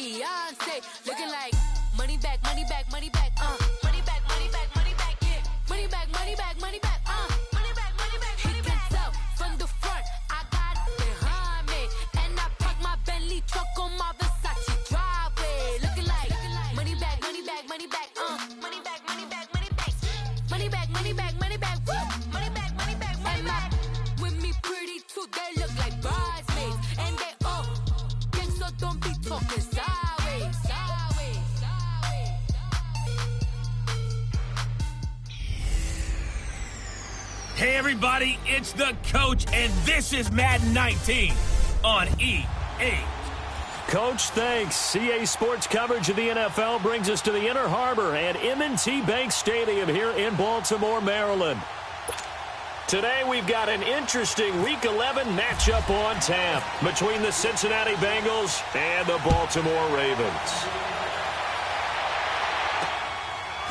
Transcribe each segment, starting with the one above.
Beyonce. Looking like money back, money back, money back, money back, money back, money back, yeah. Money back, money back, money back, money back, money back, money back. He can tell from the front, I got it behind me. And I park my Bentley truck on my Versace driveway. Looking like money back, money back, money back, money back, money back, money back. Money back, money back, money back, woo. Money back, money back, money back. With me pretty too, they look like bridesmaids. And they all gang, so don't be talking sideways, sideways, sideways. Hey everybody, it's the coach, and this is Madden 19 on EA. Coach, thanks. CA Sports coverage of the NFL brings us to the Inner Harbor at M19 Bank Stadium here in Baltimore, Maryland. Today we've got an interesting Week 11 matchup on tap between the Cincinnati Bengals and the Baltimore Ravens.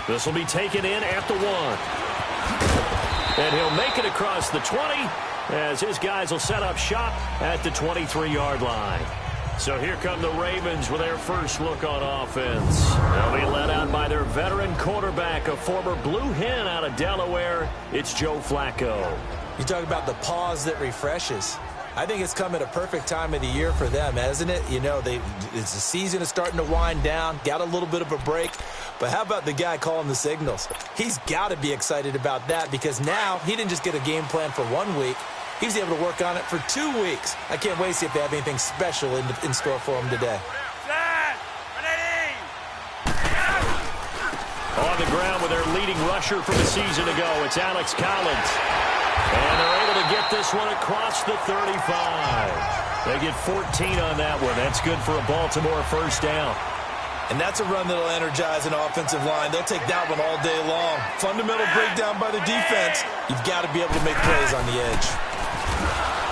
This will be taken in at the 1. And he'll make it across the 20 as his guys will set up shop at the 23-yard line. So here come the Ravens with their first look on offense. They'll be led out by their veteran quarterback, a former Blue Hen out of Delaware. It's Joe Flacco. You talk about the pause that refreshes. I think it's come at a perfect time of the year for them, hasn't it? You know, the season is starting to wind down, got a little bit of a break. But how about the guy calling the signals? He's got to be excited about that because now he didn't just get a game plan for 1 week. He was able to work on it for 2 weeks. I can't wait to see if they have anything special in store for him today. On the ground with their leading rusher from a season ago, it's Alex Collins. And they're able to get this one across the 35. They get 14 on that one. That's good for a Baltimore first down. And that's a run that'll energize an offensive line. They'll take that one all day long. Fundamental breakdown by the defense. You've got to be able to make plays on the edge.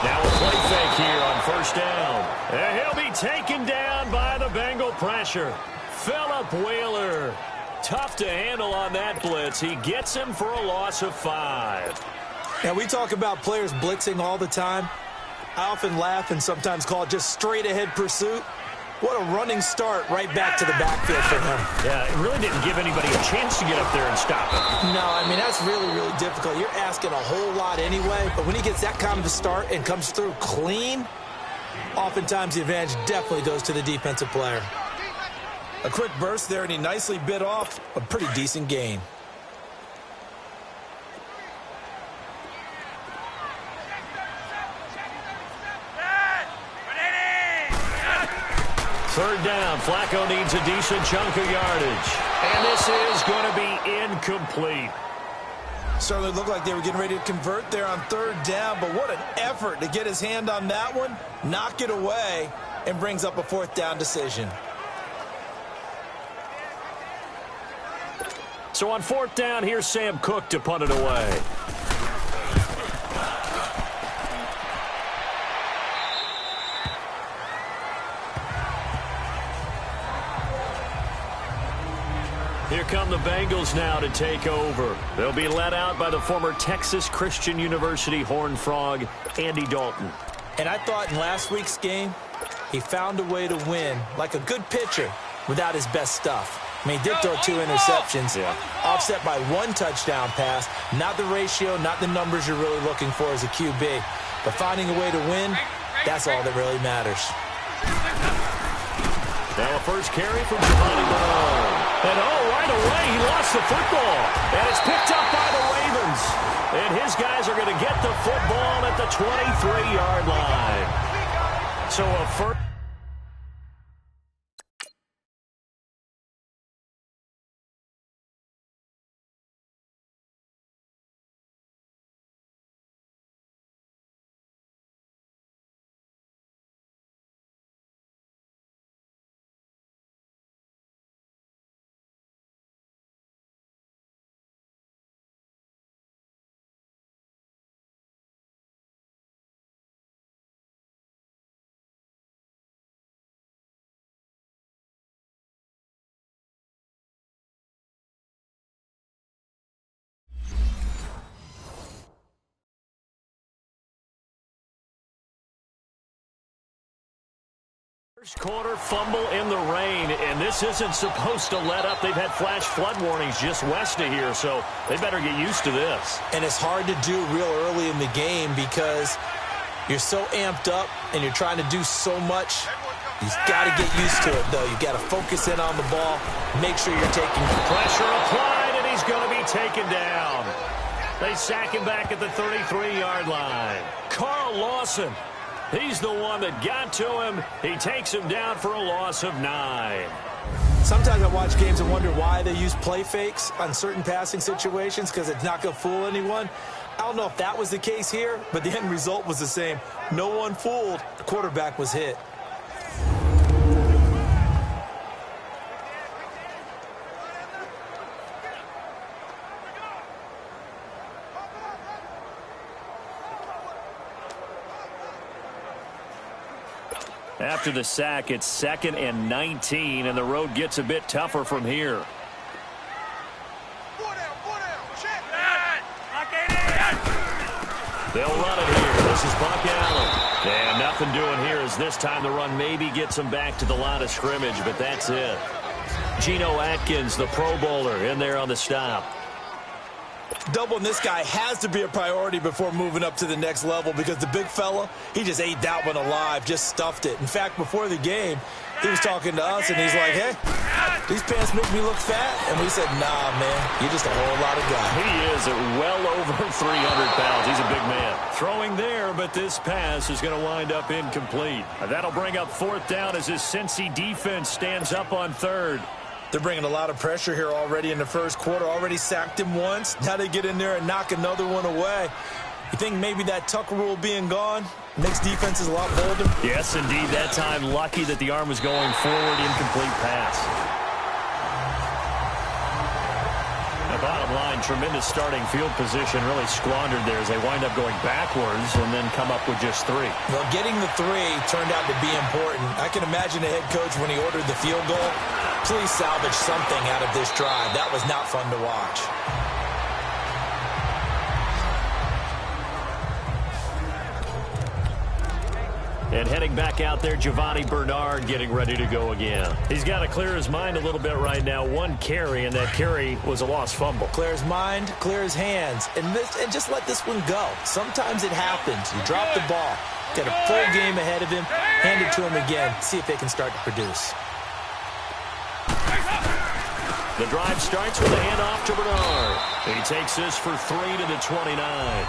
Now a play fake here on first down. And he'll be taken down by the Bengal pressure. Phillip Wheeler. Tough to handle on that blitz. He gets him for a loss of 5. Now, we talk about players blitzing all the time. I often laugh and sometimes call it just straight-ahead pursuit. What a running start right back to the backfield for him. Yeah, it really didn't give anybody a chance to get up there and stop it. No, I mean, that's really, really difficult. You're asking a whole lot anyway, but when he gets that kind of a start and comes through clean, oftentimes the advantage definitely goes to the defensive player. A quick burst there, and he nicely bit off a pretty decent gain. Third down, Flacco needs a decent chunk of yardage. And this is going to be incomplete. Certainly looked like they were getting ready to convert there on third down, but what an effort to get his hand on that one, knock it away, and brings up a fourth down decision. So on fourth down, here's Sam Cook to punt it away. Here come the Bengals now to take over. They'll be led out by the former Texas Christian University Horned Frog, Andy Dalton. And I thought in last week's game, he found a way to win like a good pitcher without his best stuff. I mean, he did throw 2 interceptions, offset by 1 touchdown pass. Not the ratio, not the numbers you're really looking for as a QB. But finding a way to win, that's all that really matters. Now a first carry from Giovanni Bernard. And right away, he lost the football. And it's picked up by the Ravens. And his guys are going to get the football at the 23-yard line. So a first... First quarter fumble in the rain, and this isn't supposed to let up. They've had flash flood warnings just west of here, so they better get used to this. And it's hard to do real early in the game because you're so amped up and you're trying to do so much. You've got to get used to it, though. You've got to focus in on the ball, make sure you're taking pressure applied, and he's going to be taken down. They sack him back at the 33-yard line. Carl Lawson. He's the one that got to him. He takes him down for a loss of 9. Sometimes I watch games and wonder why they use play fakes on certain passing situations because it's not going to fool anyone. I don't know if that was the case here, but the end result was the same. No one fooled. The quarterback was hit. After the sack, it's 2nd and 19, and the road gets a bit tougher from here. They'll run it here. This is Buck Allen. And nothing doing here as this time the run maybe gets them back to the line of scrimmage, but that's it. Geno Atkins, the Pro Bowler, in there on the stop. Doubling this guy has to be a priority before moving up to the next level because the big fella, he just ate that one alive, just stuffed it. In fact, before the game, he was talking to us, and he's like, hey, these pants make me look fat. And we said, nah, man, you're just a whole lot of guy. He is at well over 300 pounds. He's a big man. Throwing there, but this pass is going to wind up incomplete. That'll bring up 4th down as his Cincy defense stands up on 3rd. They're bringing a lot of pressure here already in the first quarter. Already sacked him once. Now they get in there and knock another one away. You think maybe that Tucker rule being gone makes defenses a lot bolder? Yes, indeed. That time lucky that the arm was going forward. Incomplete pass. The bottom line, tremendous starting field position, really squandered there as they wind up going backwards and then come up with just 3. Well, getting the 3 turned out to be important. I can imagine the head coach when he ordered the field goal. Please salvage something out of this drive. That was not fun to watch. And heading back out there, Giovanni Bernard getting ready to go again. He's got to clear his mind a little bit right now. 1 carry, and that carry was a lost fumble. Clear his mind, clear his hands, and just let this one go. Sometimes it happens. You drop the ball. Got a full game ahead of him. Hand it to him again. See if they can start to produce. The drive starts with a handoff to Bernard. He takes this for 3 to the 29.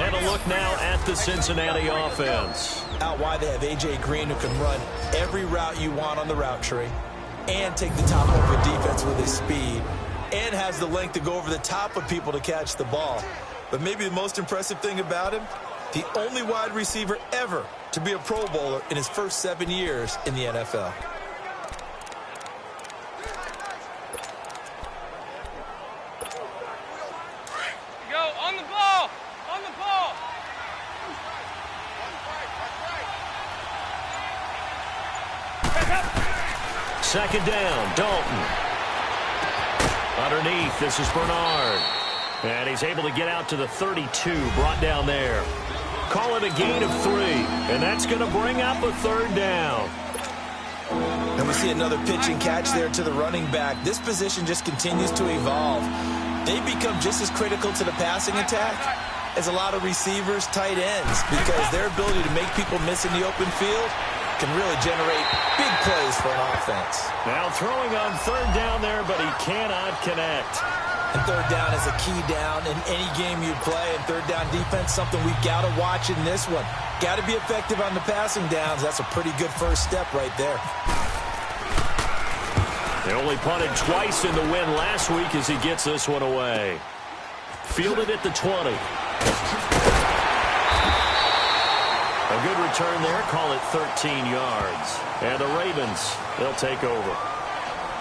And a look now at the Cincinnati offense. Out wide, they have A.J. Green, who can run every route you want on the route tree and take the top of a defense with his speed and has the length to go over the top of people to catch the ball. But maybe the most impressive thing about him, the only wide receiver ever to be a Pro Bowler in his first 7 years in the NFL. Go on the ball! On the ball! Second down, Dalton. Underneath, this is Bernard. And he's able to get out to the 32, brought down there. Call it a gain of 3, and that's going to bring up a 3rd down. And we see another pitch and catch there to the running back. This position just continues to evolve. They become just as critical to the passing attack as a lot of receivers, tight ends, because their ability to make people miss in the open field can really generate big plays for an offense. Now throwing on 3rd down there, but he cannot connect. And 3rd down is a key down in any game you play. And 3rd down defense, something we've got to watch in this one. Got to be effective on the passing downs. That's a pretty good first step right there. They only punted twice in the win last week as he gets this one away. Fielded at the 20. A good return there. Call it 13 yards. And the Ravens, they'll take over.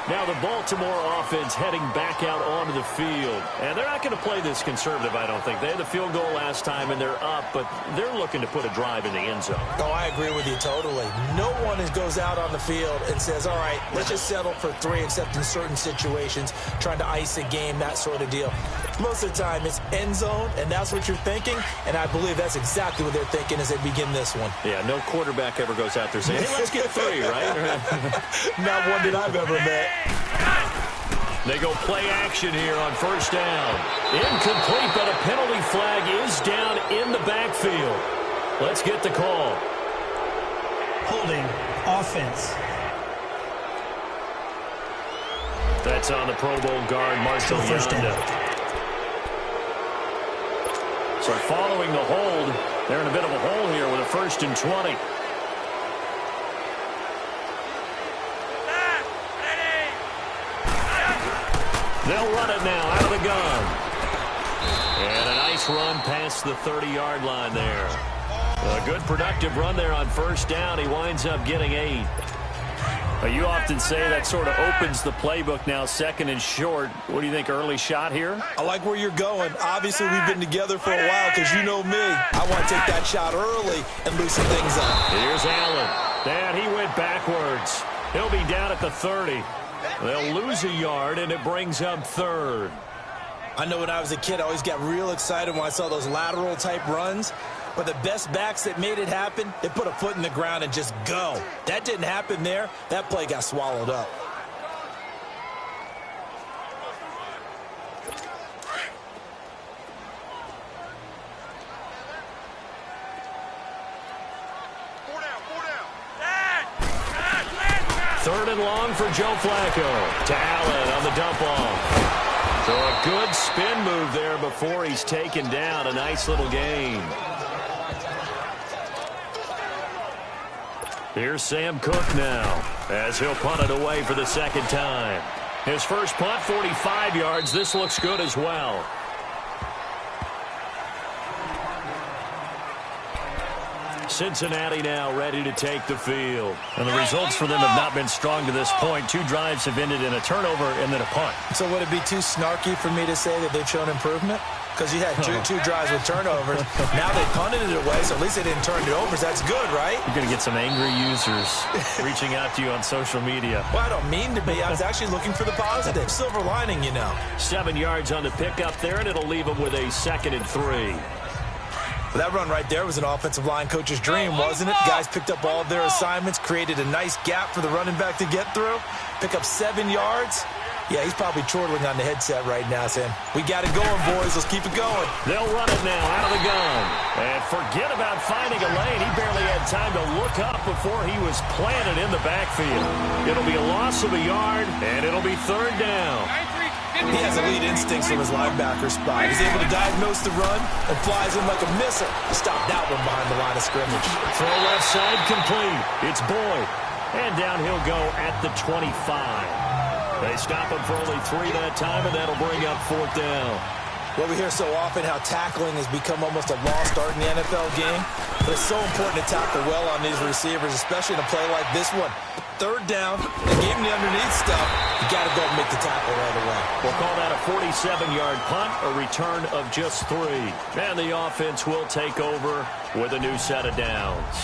Now the Baltimore offense heading back out onto the field. And they're not going to play this conservative, I don't think. They had the field goal last time, and they're up, but they're looking to put a drive in the end zone. Oh, I agree with you totally. No one goes out on the field and says, all right, let's just settle for 3, except in certain situations, trying to ice a game, that sort of deal. Most of the time, it's end zone, and that's what you're thinking, and I believe that's exactly what they're thinking as they begin this one. Yeah, no quarterback ever goes out there saying, hey, let's get 3, right? Not one that I've ever met. They go play action here on first down. Incomplete, but a penalty flag is down in the backfield. Let's get the call. Holding offense. That's on the Pro Bowl guard, Marshall Yanda. So following the hold, they're in a bit of a hole here with a 1st and 20. They'll run it now out of the gun. And a nice run past the 30-yard line there. A good productive run there on first down. He winds up getting 8. You often say that sort of opens the playbook now, 2nd and short. What do you think, early shot here? I like where you're going. Obviously, we've been together for a while because you know me. I want to take that shot early and loosen things up. Here's Allen. And he went backwards. He'll be down at the 30. They'll lose a yard, and it brings up 3rd. I know when I was a kid, I always got real excited when I saw those lateral-type runs. But the best backs that made it happen, they put a foot in the ground and just go. That didn't happen there. That play got swallowed up. Third and long for Joe Flacco. To Allen on the dump off. So a good spin move there before he's taken down. A nice little gain. Here's Sam Cook now as he'll punt it away for the 2nd time. His first punt, 45 yards. This looks good as well. Cincinnati now ready to take the field. And the results for them have not been strong to this point. 2 drives have ended in a turnover and then a punt. So would it be too snarky for me to say that they've shown improvement? Because you had two drives with turnovers. Now they punted it away, so at least they didn't turn it over. So that's good, right? You're going to get some angry users reaching out to you on social media. Well, I don't mean to be. I was actually looking for the positive. Silver lining, you know. 7 yards on the pickup there, and it'll leave them with a 2nd and 3. Well, that run right there was an offensive line coach's dream, wasn't it? Guys picked up all of their assignments, created a nice gap for the running back to get through, pick up 7 yards. Yeah, he's probably chortling on the headset right now saying, we got it going, boys. Let's keep it going. They'll run it now out of the gun. And forget about finding a lane. He barely had time to look up before he was planted in the backfield. It'll be a loss of a yard, and it'll be 3rd down. He has elite instincts from his linebacker spot. He's able to diagnose the run and flies in like a missile to stop that one behind the line of scrimmage. Throw left side complete. It's Boyd. And down he'll go at the 25. They stop him for only 3 that time, and that'll bring up 4th down. Well, we hear so often how tackling has become almost a lost art in the NFL game. But it's so important to tackle well on these receivers, especially in a play like this one. 3rd down, they gave him the underneath stuff. You got to go and make the tackle right away. We'll call that a 47-yard punt, a return of just 3. And the offense will take over with a new set of downs.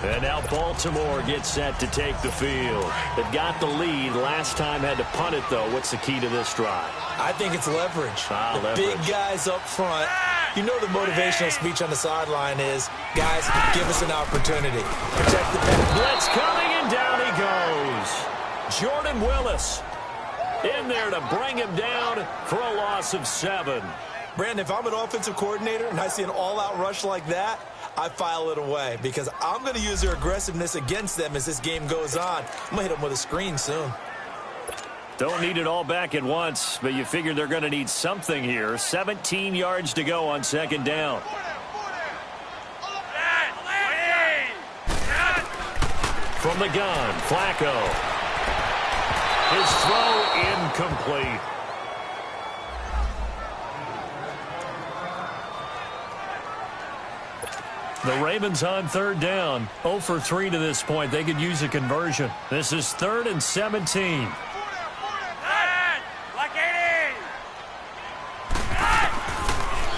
And now Baltimore gets set to take the field. They've got the lead. Last time had to punt it, though. What's the key to this drive? I think it's leverage. Leverage. Big guys up front. You know the motivational speech on the sideline is, guys, give us an opportunity. Protect the pass. Blitz coming, and down he goes. Jordan Willis in there to bring him down for a loss of 7. Brandon, if I'm an offensive coordinator and I see an all-out rush like that, I file it away because I'm going to use their aggressiveness against them as this game goes on. I'm going to hit them with a screen soon. Don't need it all back at once, but you figure they're going to need something here. 17 yards to go on 2nd down. From the gun, Flacco. His throw incomplete. The Ravens on 3rd down. 0 for 3 to this point. They could use a conversion. This is 3rd and 17.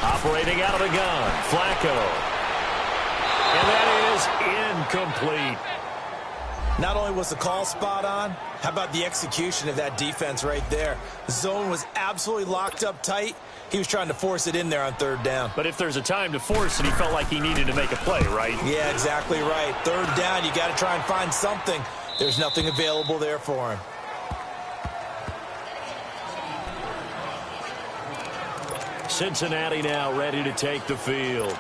Operating out of the gun, Flacco. And that is incomplete. Not only was the call spot on, how about the execution of that defense right there? The zone was absolutely locked up tight. He was trying to force it in there on third down. But if there's a time to force it, he felt like he needed to make a play, right? Yeah, exactly right. Third down, you got to try and find something. There's nothing available there for him. Cincinnati now ready to take the field.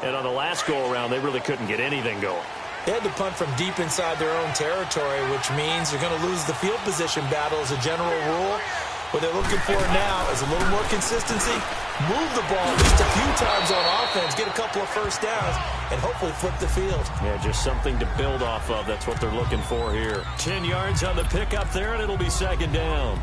And on the last go-around, they really couldn't get anything going. They had to punt from deep inside their own territory, which means you're going to lose the field position battle as a general rule. What they're looking for now is a little more consistency, move the ball at least a few times on offense, get a couple of first downs, and hopefully flip the field. Yeah, just something to build off of. That's what they're looking for here. 10 yards on the pickup there, and it'll be second down.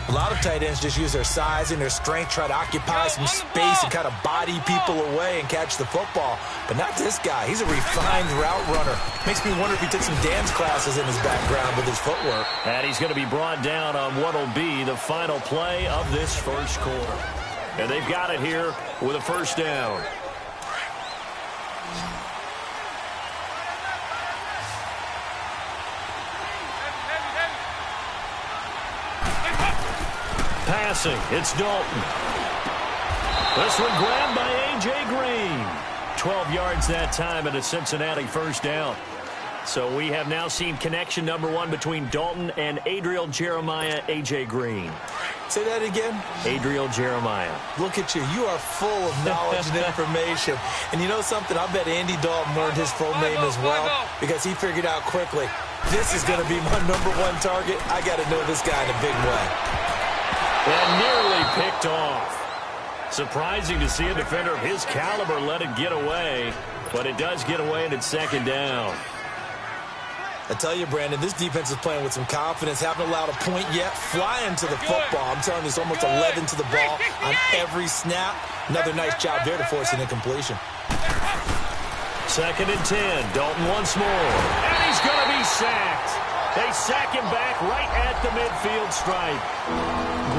A lot of tight ends just use their size and their strength, try to occupy some space and kind of body people away and catch the football. But not this guy. He's a refined route runner. Makes me wonder if he took some dance classes in his background with his footwork. And he's going to be brought down on what'll be the final play of this first quarter. And they've got it here with a first down. Passing, it's Dalton. This one grabbed by A.J. Green. 12 yards that time and a Cincinnati first down. So we have now seen connection number one between Dalton and Adriel Jeremiah, A.J. Green. Say that again? Adriel Jeremiah. Look at you. You are full of knowledge and information. And you know something? I bet Andy Dalton learned his full name as well because he figured out quickly, this is going to be my number one target. I got to know this guy in a big way. And nearly picked off. Surprising to see a defender of his caliber let it get away, but it does get away and it's second down. I tell you, Brandon, this defense is playing with some confidence. Haven't allowed a point yet. Flying to the football. I'm telling you, it's almost 11 to the ball on every snap. Another nice job there to force an incompletion. Second and 10. Dalton once more. And he's going to be sacked. They sack him back right at the midfield stripe.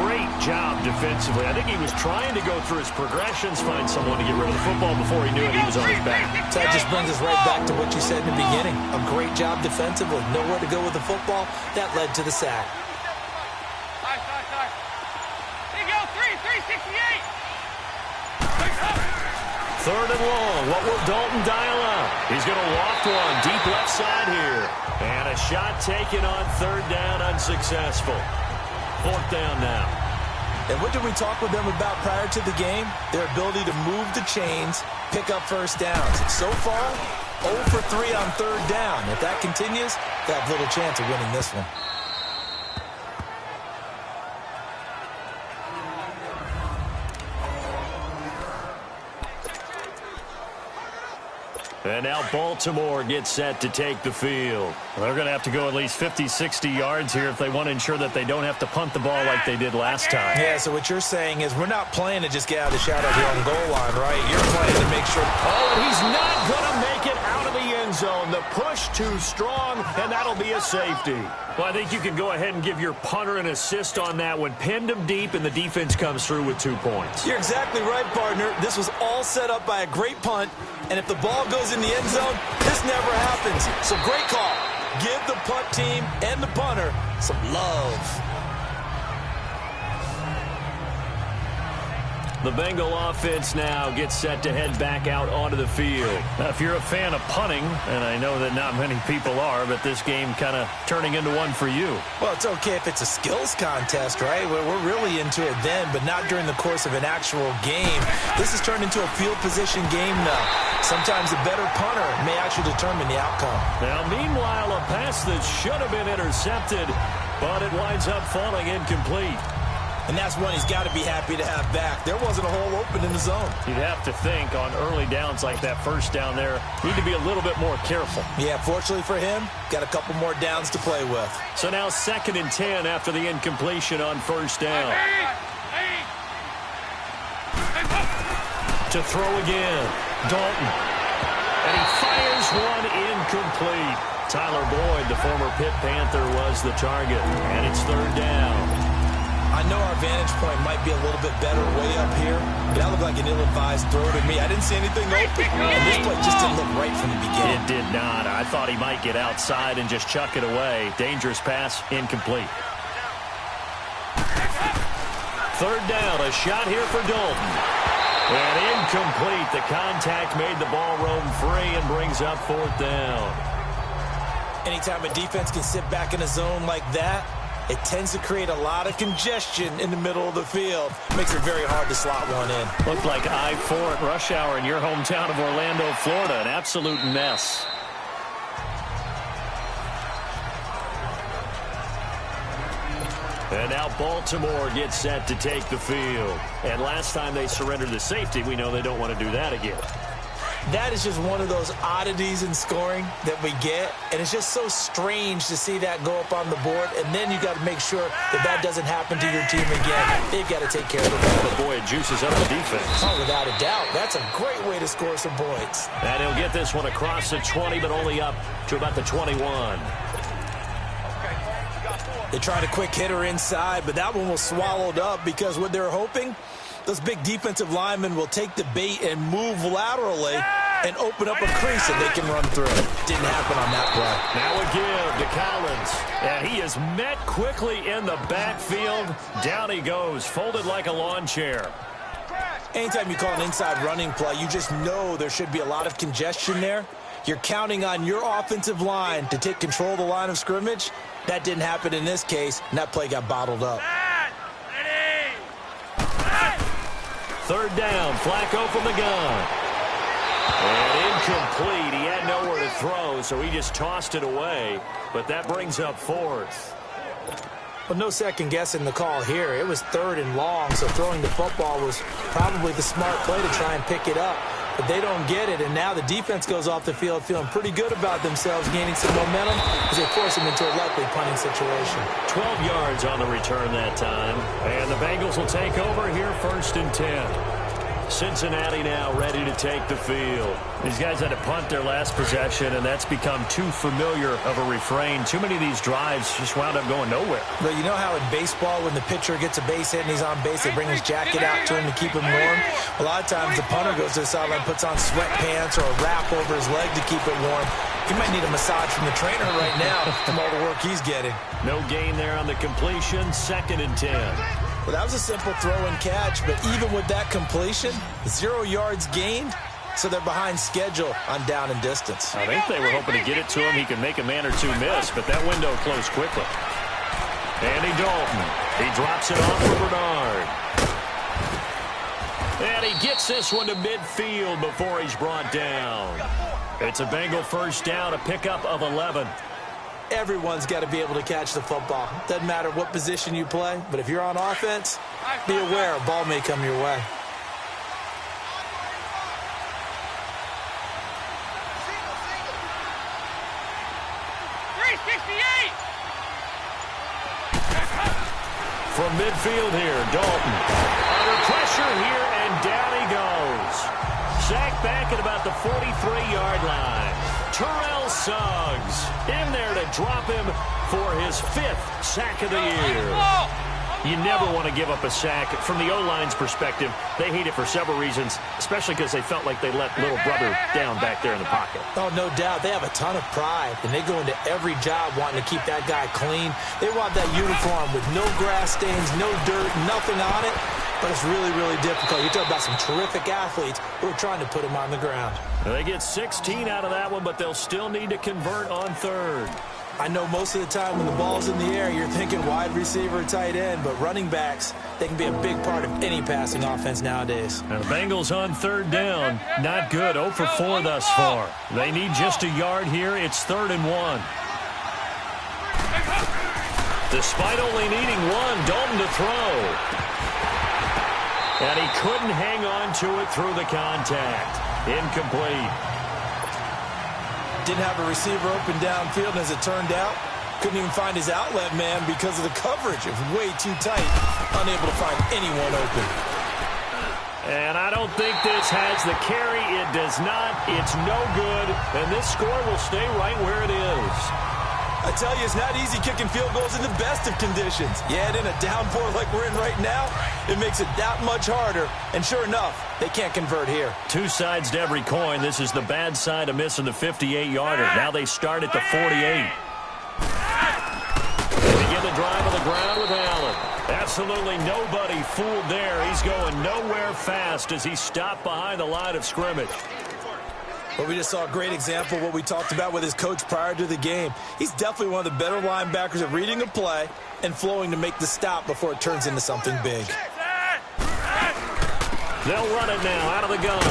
Great job defensively. I think he was trying to go through his progressions, find someone to get rid of the football before he knew it. He was on his back. So that just brings us right back to what you said in the beginning. A great job defensively. Nowhere to go with the football. That led to the sack. There you go, 368. Third and long. What will Dalton dial up? He's going to loft one deep left side here. And a shot taken on third down, unsuccessful. Fourth down now. And what did we talk with them about prior to the game? Their ability to move the chains, pick up first downs. So far, 0 for 3 on third down. If that continues, they have little chance of winning this one. And now Baltimore gets set to take the field. They're going to have to go at least 50, 60 yards here if they want to ensure that they don't have to punt the ball like they did last time. Yeah, so what you're saying is we're not playing to just get out of the shadow here on the goal line, right? You're playing to make sure. Oh, and he's not going to make it out of the end zone. The push too strong, and that'll be a safety. Well, I think you can go ahead and give your punter an assist on that one. Pinned him deep, and the defense comes through with 2 points. You're exactly right, partner. This was all set up by a great punt, and if the ball goes in the end zone, this never happens. So great call. Give the punt team and the punter some love. The Bengal offense now gets set to head back out onto the field. Now, if you're a fan of punting, and I know that not many people are, but this game kind of turning into one for you. Well, it's okay if it's a skills contest, right? We're really into it then, but not during the course of an actual game. This has turned into a field position game now. Sometimes a better punter may actually determine the outcome. Now, meanwhile, a pass that should have been intercepted, but it winds up falling incomplete. And that's one he's got to be happy to have back. There wasn't a hole open in the zone. You'd have to think on early downs like that first down there, need to be a little bit more careful. Yeah, fortunately for him, got a couple more downs to play with. So now 2nd and 10 after the incompletion on first down. To throw again, Dalton. And he fires one incomplete. Tyler Boyd, the former Pitt Panther, was the target. And it's third down. I know our vantage point might be a little bit better way up here, but that looked like an ill-advised throw to me. I didn't see anything open, and this play just didn't look right from the beginning. It did not. I thought he might get outside and just chuck it away. Dangerous pass, incomplete. Third down, a shot here for Dalton. And incomplete. The contact made the ball roam free and brings up fourth down. Anytime a defense can sit back in a zone like that, it tends to create a lot of congestion in the middle of the field. Makes it very hard to slot one in. Looked like I-4 at rush hour in your hometown of Orlando, Florida. An absolute mess. And now Baltimore gets set to take the field. And last time they surrendered the safety, we know they don't want to do that again. That is just one of those oddities in scoring that we get, and it's just so strange to see that go up on the board, and then you got to make sure that that doesn't happen to your team again. They've got to take care of the ball. But boy, it juices up the defense. Oh, without a doubt. That's a great way to score some points. And he'll get this one across the 20, but only up to about the 21. They tried a quick hitter inside, but that one was swallowed up because what they're hoping, those big defensive linemen will take the bait and move laterally and open up a crease that they can run through. Didn't happen on that play. Now a give to Collins. And he is met quickly in the backfield. Down he goes, folded like a lawn chair. Anytime you call an inside running play, you just know there should be a lot of congestion there. You're counting on your offensive line to take control of the line of scrimmage. That didn't happen in this case, and that play got bottled up. Third down, Flacco from the gun. And incomplete. He had nowhere to throw, so he just tossed it away. But that brings up fourth. Well, no second guessing the call here. It was third and long, so throwing the football was probably the smart play to try and pick it up. But they don't get it, and now the defense goes off the field feeling pretty good about themselves, gaining some momentum as they force them into a likely punting situation. 12 yards on the return that time. And the Bengals will take over here, 1st and 10. Cincinnati now ready to take the field. These guys had to punt their last possession, and that's become too familiar of a refrain. Too many of these drives just wound up going nowhere. But you know how in baseball, when the pitcher gets a base hit and he's on base, they bring his jacket out to him to keep him warm? A lot of times the punter goes to the sideline, puts on sweatpants or a wrap over his leg to keep it warm. He might need a massage from the trainer right now from all the work he's getting. No gain there on the completion, 2nd and 10. Well, that was a simple throw and catch, but even with that completion, 0 yards gained, so they're behind schedule on down and distance. I think they were hoping to get it to him. He could make a man or two miss, but that window closed quickly. Andy Dalton. He drops it off for Bernard. And he gets this one to midfield before he's brought down. It's a Bengal first down, a pickup of 11. Everyone's got to be able to catch the football. Doesn't matter what position you play, but if you're on offense, be aware a ball may come your way. From midfield here, Dalton. Under pressure here, and down he goes. Sacked back at about the 43-yard line. Terrell Suggs in there to drop him for his 5th sack of the year. You never want to give up a sack. From the O-line's perspective, they hate it for several reasons, especially because they felt like they let little brother down back there in the pocket. Oh, no doubt. They have a ton of pride, and they go into every job wanting to keep that guy clean. They want that uniform with no grass stains, no dirt, nothing on it. But it's really, really difficult. You talk about some terrific athletes who are trying to put him on the ground. They get 16 out of that one, but they'll still need to convert on 3rd. I know most of the time when the ball's in the air, you're thinking wide receiver, tight end, but running backs, they can be a big part of any passing offense nowadays. And the Bengals on 3rd down. Not good. 0 for 4 thus far. They need just a yard here. It's 3rd and 1. Despite only needing 1, Dalton to throw. And he couldn't hang on to it through the contact. Incomplete. Didn't have a receiver open downfield, as it turned out. Couldn't even find his outlet man because of the coverage. It was way too tight. Unable to find anyone open. And I don't think this has the carry. It does not. It's no good. And this score will stay right where it is. I tell you, it's not easy kicking field goals in the best of conditions. Yet in a downpour like we're in right now, it makes it that much harder. And sure enough, they can't convert here. Two sides to every coin. This is the bad side of missing the 58-yarder. Now they start at the 48. They begin the drive on the ground with Allen. Absolutely nobody fooled there. He's going nowhere fast as he stopped behind the line of scrimmage. But we just saw a great example of what we talked about with his coach prior to the game. He's definitely one of the better linebackers at reading a play and flowing to make the stop before it turns into something big. They'll run it now out of the gun.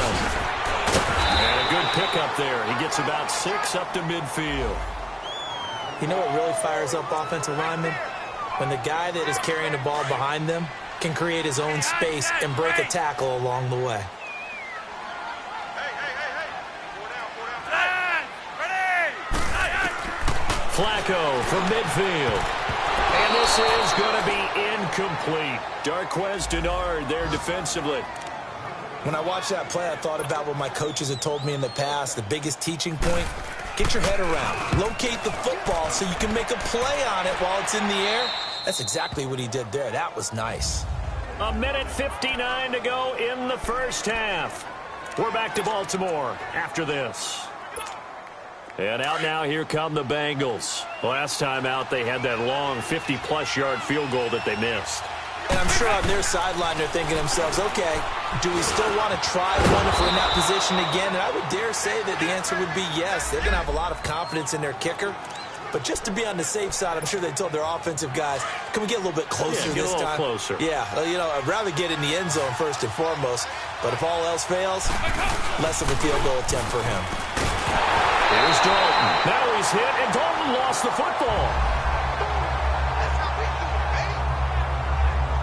And a good pickup there. He gets about 6 up to midfield. You know what really fires up offensive linemen? When the guy that is carrying the ball behind them can create his own space and break a tackle along the way. Flacco from midfield. And this is going to be incomplete. Darquez Denard there defensively. When I watched that play, I thought about what my coaches had told me in the past. The biggest teaching point, get your head around. Locate the football so you can make a play on it while it's in the air. That's exactly what he did there. That was nice. 1:59 to go in the first half. We're back to Baltimore after this. And out now, here come the Bengals. Last time out, they had that long 50-plus yard field goal that they missed. And I'm sure on their sideline, they're thinking to themselves, okay, do we still want to try one if we're in that position again? And I would dare say that the answer would be yes. They're going to have a lot of confidence in their kicker. But just to be on the safe side, I'm sure they told their offensive guys, can we get a little bit closer this time? Get a little closer. Yeah, you know, I'd rather get in the end zone first and foremost. But if all else fails, less of a field goal attempt for him. Here's Dalton. Now he's hit, and Dalton lost the football.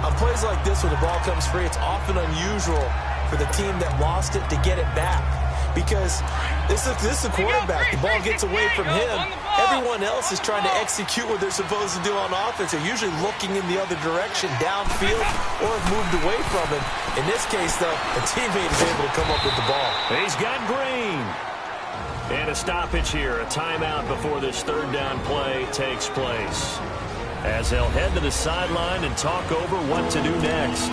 On plays like this where the ball comes free, it's often unusual for the team that lost it to get it back. Because this is a quarterback. The ball gets away from him. Everyone else is trying to execute what they're supposed to do on offense. They're usually looking in the other direction, downfield, or have moved away from him. In this case, though, a teammate is able to come up with the ball. He's got Green. And a stoppage here, a timeout before this third down play takes place. As they'll head to the sideline and talk over what to do next.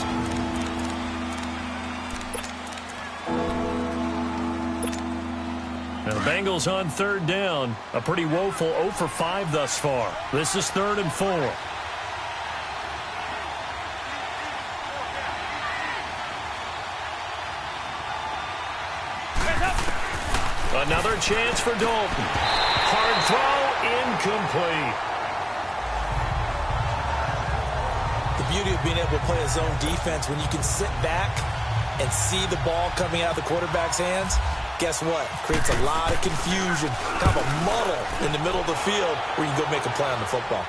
Now the Bengals on third down. A pretty woeful 0 for 5 thus far. This is 3rd and 4. Another chance for Dalton. Hard throw, incomplete. The beauty of being able to play a zone defense when you can sit back and see the ball coming out of the quarterback's hands, guess what? Creates a lot of confusion, kind of a muddle in the middle of the field where you can go make a play on the football.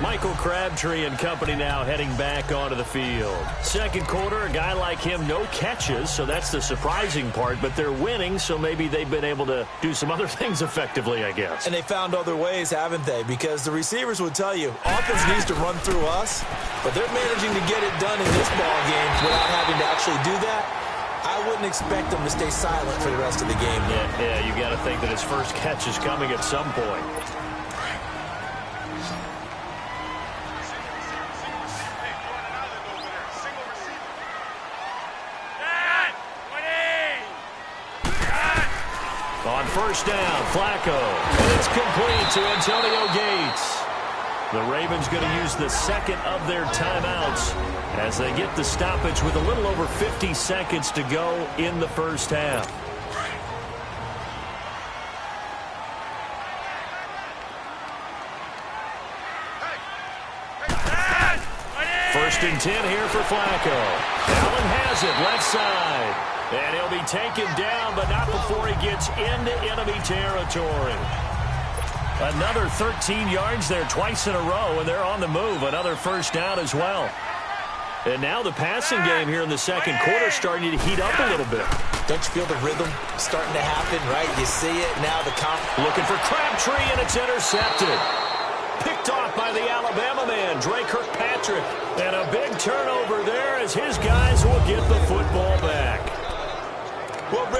Michael Crabtree and company now heading back onto the field. Second quarter, a guy like him, no catches, so that's the surprising part. But they're winning, so maybe they've been able to do some other things effectively, I guess. And they found other ways, haven't they? Because the receivers would tell you, offense needs to run through us, but they're managing to get it done in this ball game without having to actually do that. I wouldn't expect them to stay silent for the rest of the game. Yeah, you got to think that his first catch is coming at some point. On first down, Flacco. And it's complete to Antonio Gates. The Ravens going to use the second of their timeouts as they get the stoppage with a little over 50 seconds to go in the first half. First and 10 here for Flacco. Allen has it, left side. And he'll be taken down, but not before he gets into enemy territory. Another 13 yards there twice in a row, and they're on the move. Another first down as well. And now the passing game here in the second quarter starting to heat up a little bit. Don't you feel the rhythm starting to happen, right? You see it now. Looking for Crabtree, and it's intercepted. Picked off by the Alabama man, Dre Kirkpatrick. And a big turnover there as his guys will get the football back.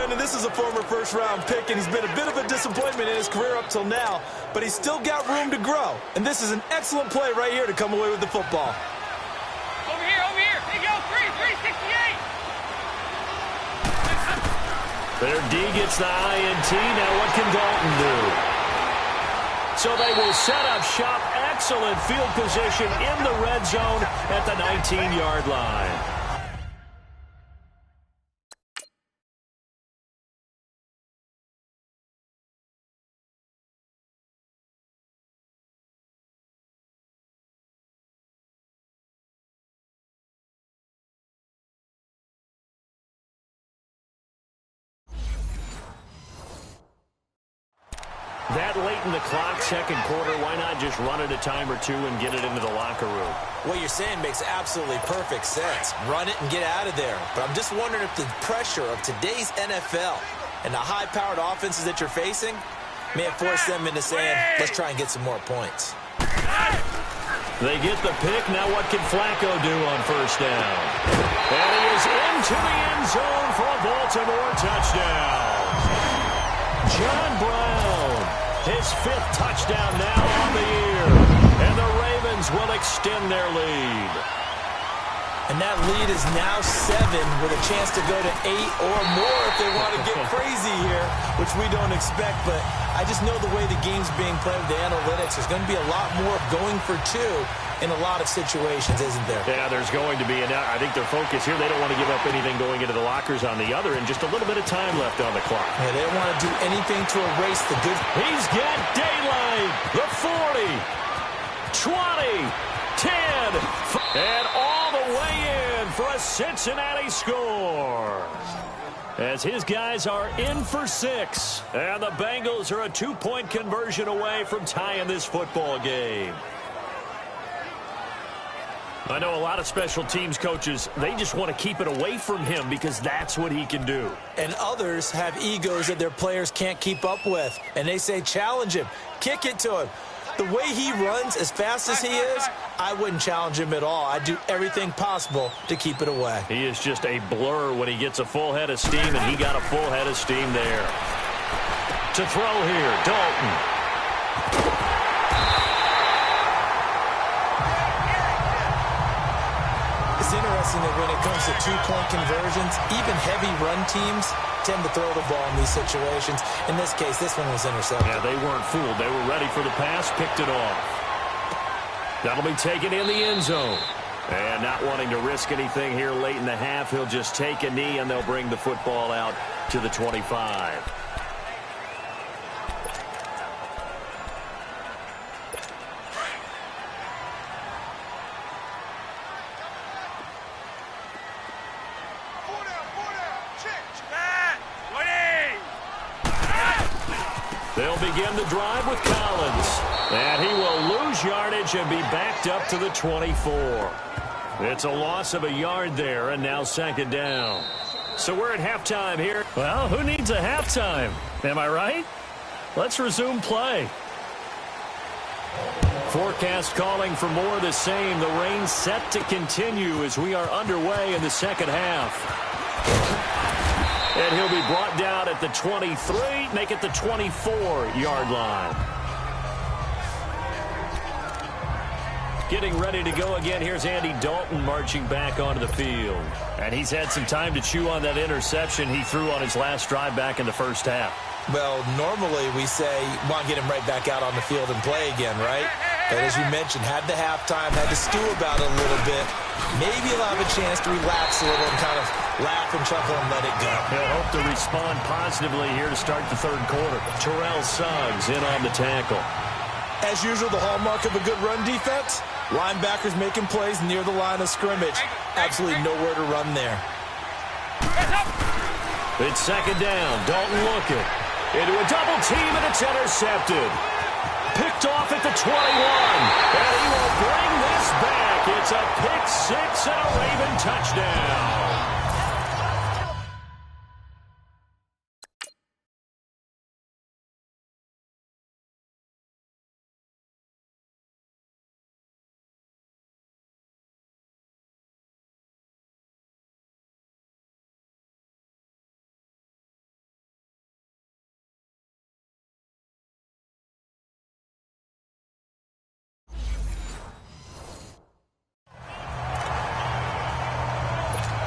Brandon, this is a former first-round pick, and he's been a bit of a disappointment in his career up till now, but he's still got room to grow. And this is an excellent play right here to come away with the football. Over here, over here. Hey, go, 368. Their D gets the INT. Now what can Dalton do? So they will set up shop. Excellent field position in the red zone at the 19-yard line. That late in the clock, second quarter, why not just run it a time or two and get it into the locker room? What you're saying makes absolutely perfect sense. Run it and get out of there. But I'm just wondering if the pressure of today's NFL and the high-powered offenses that you're facing may have forced them into saying, let's try and get some more points. They get the pick. Now what can Flacco do on first down? And he is into the end zone for a Baltimore touchdown. John Brown, his 5th touchdown now on the year. And the Ravens will extend their lead. And that lead is now 7 with a chance to go to 8 or more if they want to get crazy here, which we don't expect. But I just know the way the game's being played with the analytics, there's going to be a lot more going for 2 in a lot of situations, isn't there? Yeah, there's going to be. And I think their focus here, they don't want to give up anything going into the lockers on the other, and just a little bit of time left on the clock. Yeah, they don't want to do anything to erase the good. He's got daylight. The 40, 20, 10, and all the way in for a Cincinnati score. As his guys are in for 6. And the Bengals are a 2-point conversion away from tying this football game. I know a lot of special teams coaches, they just want to keep it away from him because that's what he can do. And others have egos that their players can't keep up with. And they say, challenge him, kick it to him. The way he runs as fast as he is, I wouldn't challenge him at all. I'd do everything possible to keep it away. He is just a blur when he gets a full head of steam, and he got a full head of steam there. To throw here, Dalton. It's interesting that when it comes to 2-point conversions, even heavy run teams tend to throw the ball in these situations. In this case, this one was intercepted. Yeah, they weren't fooled. They were ready for the pass, picked it off. That'll be taken in the end zone. And not wanting to risk anything here late in the half, he'll just take a knee, and they'll bring the football out to the 25. They'll begin the drive with Collins. And he will lose yardage and be backed up to the 24. It's a loss of a yard there, and now second down. So we're at halftime here. Well, who needs a halftime? Am I right? Let's resume play. Forecast calling for more of the same. The rain set to continue as we are underway in the second half. And he'll be brought down at the 23, make it the 24-yard line. Getting ready to go again. Here's Andy Dalton marching back onto the field. And he's had some time to chew on that interception he threw on his last drive back in the first half. Well, normally we say, want to get him right back out on the field and play again, right? But as you mentioned, had the halftime, had to stew about it a little bit. Maybe he'll have a chance to relax a little and kind of laugh and chuckle and let it go. He'll hope to respond positively here to start the third quarter. Terrell Suggs in on the tackle. As usual, the hallmark of a good run defense, linebackers making plays near the line of scrimmage. Absolutely nowhere to run there. It's second down. Dalton looking into a double team, and it's intercepted. Picked off at the 21, and he will bring this back. It's a pick six and a Rayvn touchdown.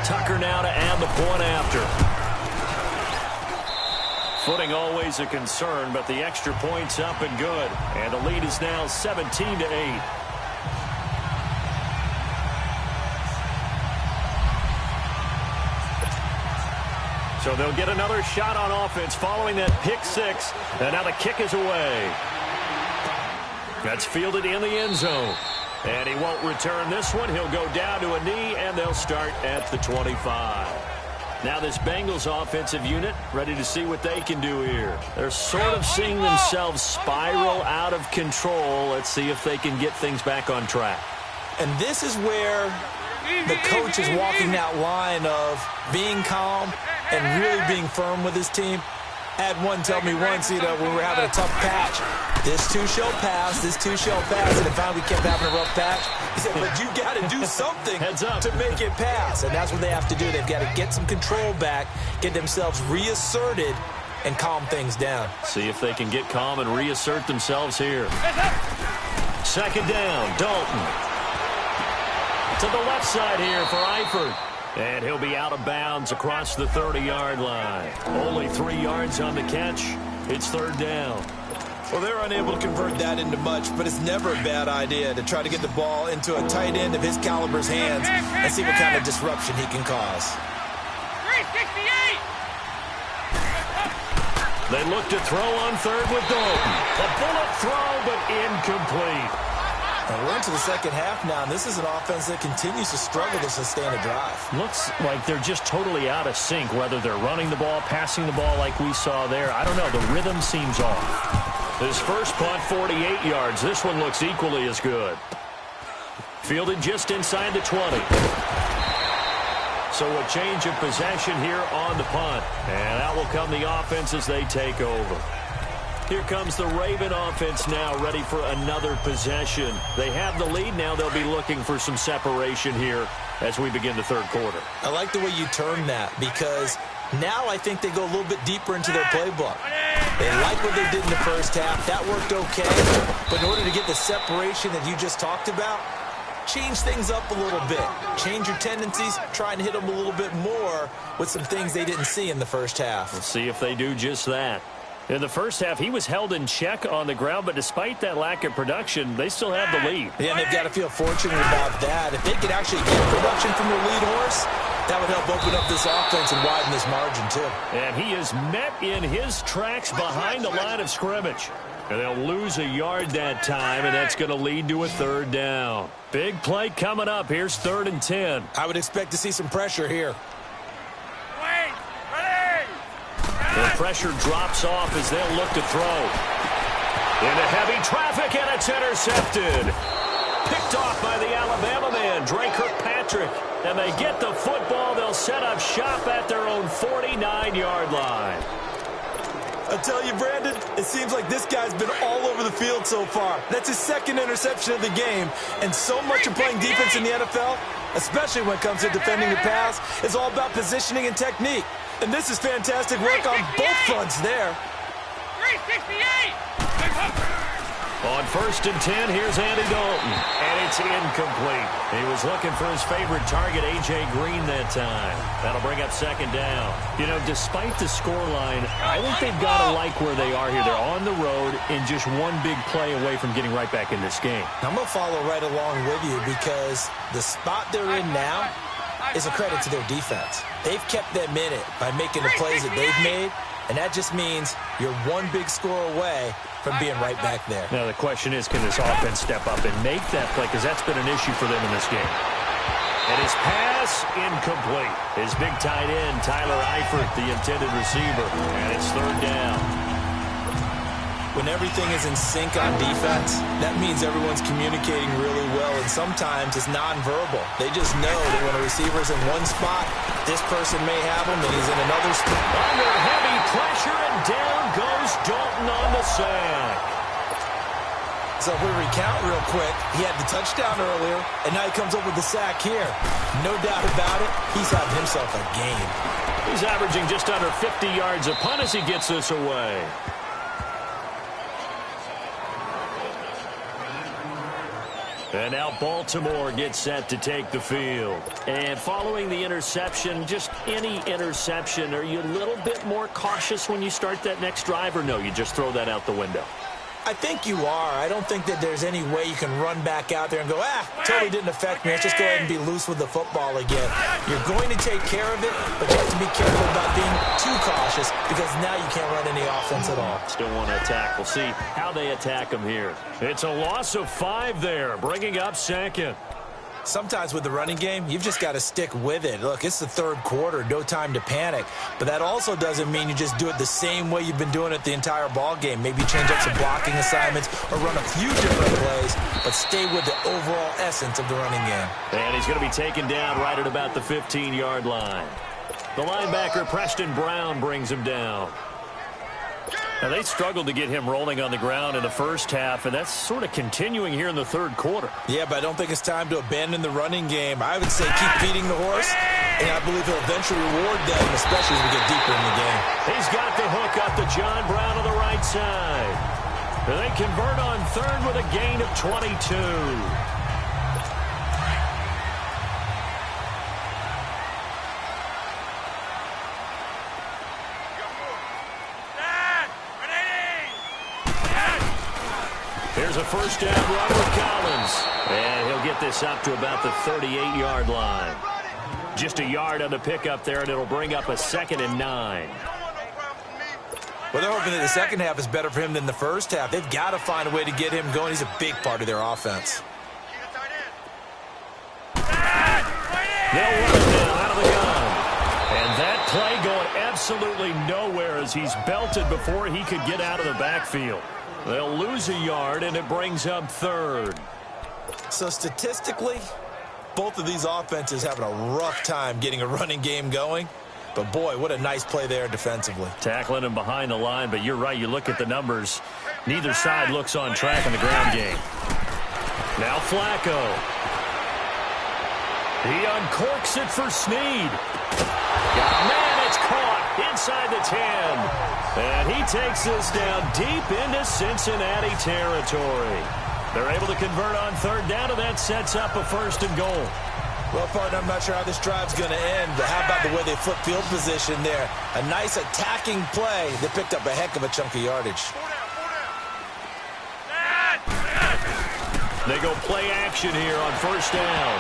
Tucker now to add the point after. Footing always a concern, but the extra point's up and good. And the lead is now 17-8. So they'll get another shot on offense following that pick six. And now the kick is away. That's fielded in the end zone. And he won't return this one. He'll go down to a knee, and they'll start at the 25. Now this Bengals offensive unit ready to see what they can do here. They're sort of seeing themselves spiral out of control. Let's see if they can get things back on track. And this is where the coach is walking that line of being calm and really being firm with his team. I had one tell me once, when we were having a tough patch, this too shall pass, this too shall pass, and it finally kept having a rough patch. He said, but you got to do something to make it pass, and that's what they have to do. They've got to get some control back, get themselves reasserted, and calm things down. See if they can get calm and reassert themselves here. Second down, Dalton. To the left side here for Eifert. And he'll be out of bounds across the 30-yard line. Only 3 yards on the catch. It's third down. Well, they're unable to convert that into much, but it's never a bad idea to try to get the ball into a tight end of his caliber's hands and see what kind of disruption he can cause. 368! They look to throw on third with Dalton. A bullet throw, but incomplete. And we're into the second half now, and this is an offense that continues to struggle to sustain a drive. Looks like they're just totally out of sync, whether they're running the ball, passing the ball like we saw there. I don't know. The rhythm seems off. His first punt, 48 yards. This one looks equally as good. Fielded just inside the 20. So a change of possession here on the punt. And that will come the offense as they take over. Here comes the Rayvn offense now, ready for another possession. They have the lead now. They'll be looking for some separation here as we begin the third quarter. I like the way you term that, because now I think they go a little bit deeper into their playbook. They like what they did in the first half. That worked okay. But in order to get the separation that you just talked about, change things up a little bit. Change your tendencies, try and hit them a little bit more with some things they didn't see in the first half. Let's see if they do just that. In the first half, he was held in check on the ground, but despite that lack of production, they still have the lead. Yeah, and they've got to feel fortunate about that. If they could actually get production from their lead horse, that would help open up this offense and widen this margin, too. And he is met in his tracks behind the line of scrimmage. And they'll lose a yard that time, and that's going to lead to a third down. Big play coming up. Here's 3rd and 10. I would expect to see some pressure here. The pressure drops off as they'll look to throw. Into heavy traffic, and it's intercepted. Picked off by the Alabama man, Dre Kirkpatrick. And they get the football. They'll set up shop at their own 49-yard line. I tell you, Brandon, it seems like this guy's been all over the field so far. That's his 2nd interception of the game. And so much of playing defense in the NFL, especially when it comes to defending the pass, is all about positioning and technique. And this is fantastic work on both fronts there. 368! On 1st and 10, here's Andy Dalton. And it's incomplete. He was looking for his favorite target, A.J. Green, that time. That'll bring up 2nd down. You know, despite the scoreline, I think they've got to like where they are here. They're on the road and just one big play away from getting right back in this game. I'm going to follow right along with you, because the spot they're in now is a credit to their defense. They've kept them in it by making the plays that they've made, and that just means you're one big score away from being right back there. Now the question is, can this offense step up and make that play, because that's been an issue for them in this game. And his pass incomplete. His big tight end, Tyler Eifert, the intended receiver, and it's 3rd down. When everything is in sync on defense, that means everyone's communicating really well, and sometimes it's nonverbal. They just know that when a receiver's in one spot, this person may have him, and he's in another spot. Under heavy pressure, and down goes Dalton on the sack. So if we recount real quick, he had the touchdown earlier, and now he comes up with the sack here. No doubt about it, he's having himself a game. He's averaging just under 50 yards a punt as he gets this away. And now Baltimore gets set to take the field. And following the interception, just any interception, are you a little bit more cautious when you start that next drive, or no, you just throw that out the window? I think you are. I don't think that there's any way you can run back out there and go, totally didn't affect me. Let's just go ahead and be loose with the football again. You're going to take care of it, but you have to be careful about being too cautious because now you can't run any offense at all. Still want to attack. We'll see how they attack them here. It's a loss of 5 there, bringing up second. Sometimes with the running game, you've just got to stick with it. Look, it's the third quarter, no time to panic. But that also doesn't mean you just do it the same way you've been doing it the entire ball game. Maybe change up some blocking assignments or run a few different plays, but stay with the overall essence of the running game. And he's going to be taken down right at about the 15-yard line. The linebacker, Preston Brown, brings him down. Now, they struggled to get him rolling on the ground in the first half, and that's sort of continuing here in the third quarter. Yeah, but I don't think it's time to abandon the running game. I would say keep feeding the horse, and I believe he'll eventually reward them, especially as we get deeper in the game. He's got the hook up to John Brown on the right side. And they convert on third with a gain of 22. Here's a first down run with Collins. And he'll get this up to about the 38-yard line. Just a yard on the pickup there, and it'll bring up a 2nd and 9. Well, they're hoping that the second half is better for him than the first half. They've got to find a way to get him going. He's a big part of their offense. They'll run it down out of the gun. And that play going absolutely nowhere as he's belted before he could get out of the backfield. They'll lose a yard, and it brings up third. So statistically, both of these offenses having a rough time getting a running game going. But, boy, what a nice play there defensively. Tackling him behind the line, but you're right. You look at the numbers. Neither side looks on track in the ground game. Now Flacco. He uncorks it for Snead. Man, it's caught inside the 10. And he takes this down deep into Cincinnati territory. They're able to convert on third down, and that sets up a 1st and goal. Well, partner, I'm not sure how this drive's going to end, but how about the way they flip field position there? A nice attacking play. They picked up a heck of a chunk of yardage. They go play action here on 1st down.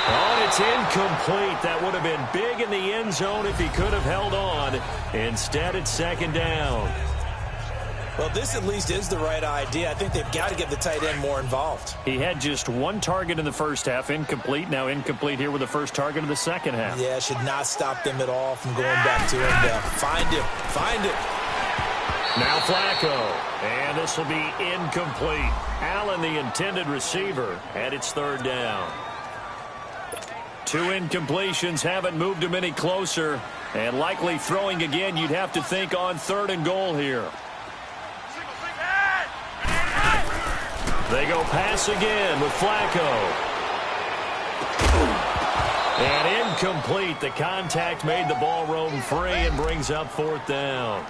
Oh, and it's incomplete. That would have been big in the end zone if he could have held on. Instead, it's 2nd down. Well, this at least is the right idea. I think they've got to get the tight end more involved. He had just 1 target in the first half, incomplete. Now incomplete here with the first target of the second half. Yeah, should not stop them at all from going back to him. Find him. Now Flacco, and this will be incomplete. Allen, the intended receiver, and it's 3rd down. 2 incompletions haven't moved him any closer, and likely throwing again. You'd have to think on 3rd and goal here. They go pass again with Flacco. And incomplete. The contact made the ball roam free and brings up 4th down.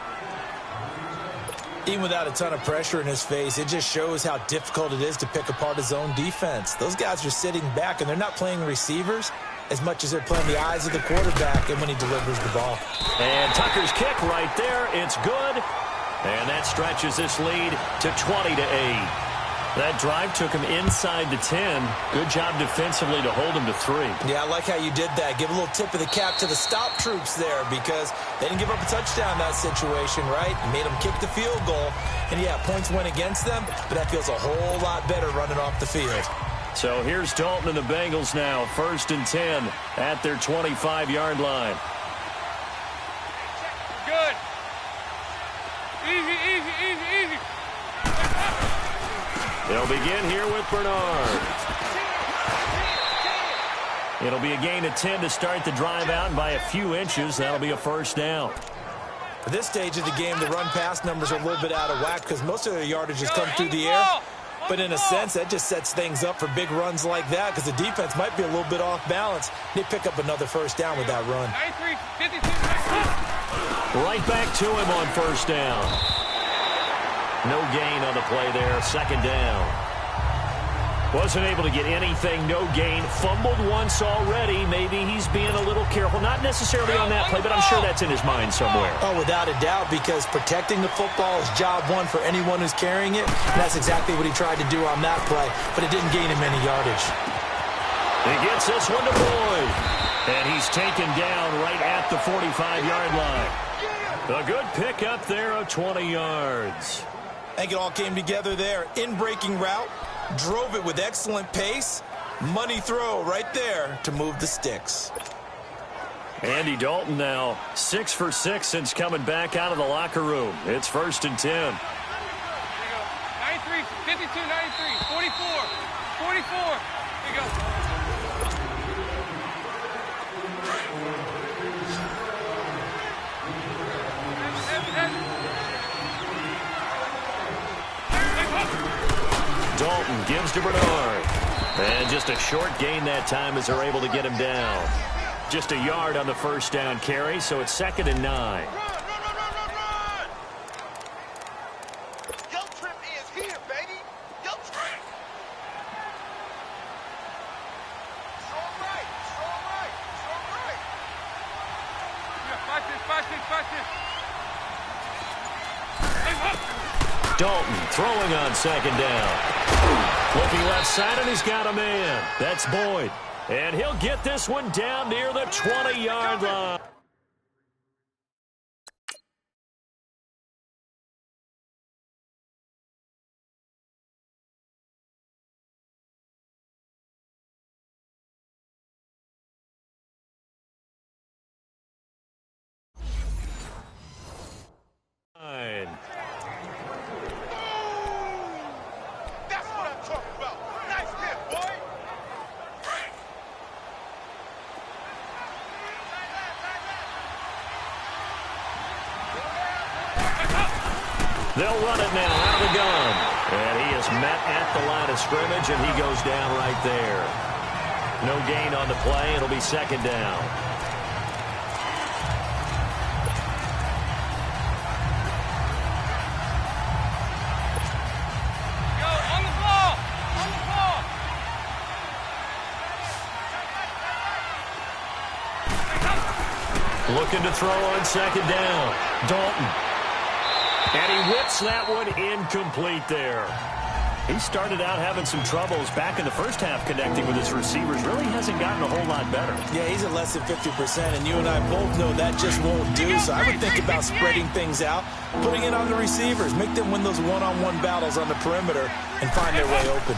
Even without a ton of pressure in his face, it just shows how difficult it is to pick apart his own defense. Those guys are sitting back, and they're not playing receivers as much as they're playing the eyes of the quarterback and when he delivers the ball. And Tucker's kick right there. It's good. And that stretches this lead to 20-8. That drive took him inside the 10. Good job defensively to hold him to 3. Yeah, I like how you did that. Give a little tip of the cap to the stop troops there because they didn't give up a touchdown in that situation, right? You made them kick the field goal. And, yeah, points went against them, but that feels a whole lot better running off the field. So here's Dalton and the Bengals now. 1st and 10 at their 25-yard line. Good. Easy. They'll begin here with Bernard. It'll be a gain of 10 to start the drive out, and by a few inches, that'll be a 1st down. At this stage of the game, the run-pass numbers are a little bit out of whack because most of their yardage has come through the air. But in a sense, that just sets things up for big runs like that because the defense might be a little bit off balance. They pick up another 1st down with that run. Right back to him on 1st down. No gain on the play there. 2nd down. Wasn't able to get anything, no gain. Fumbled once already. Maybe he's being a little careful. Not necessarily on that play, but I'm sure that's in his mind somewhere. Oh, without a doubt, because protecting the football is job one for anyone who's carrying it. That's exactly what he tried to do on that play, but it didn't gain him any yardage. He gets this one to Boyd. And he's taken down right at the 45-yard line. A good pick up there of 20 yards. I think it all came together there. In-breaking route. Drove it with excellent pace. Money throw right there to move the sticks. Andy Dalton now 6 for 6 since coming back out of the locker room. It's 1st and 10. There you go. 93, 52, 93, 44, 44. There you go. Dalton gives to Bernard. And just a short gain that time as they're able to get him down. Just a yard on the first down carry, so it's 2nd and 9. Run! Yo Trip is here, baby! Yo Trip! It's all right. Yeah, 5-6. Dalton throwing on 2nd down. Looking left side, and he's got a man. That's Boyd. And he'll get this one down near the 20-yard line. That's what I'm talking about. Nice hit, boy. They'll run it now out of the gun. And he is met at the line of scrimmage, and he goes down right there. No gain on the play. It'll be 2nd down. Looking to throw on 2nd down. Dalton. And he whips that one incomplete there. He started out having some troubles back in the first half connecting with his receivers. Really hasn't gotten a whole lot better. Yeah, he's at less than 50%, and you and I both know that just won't do. So I would think about spreading things out, putting it on the receivers, make them win those one-on-one battles on the perimeter, and find their way open.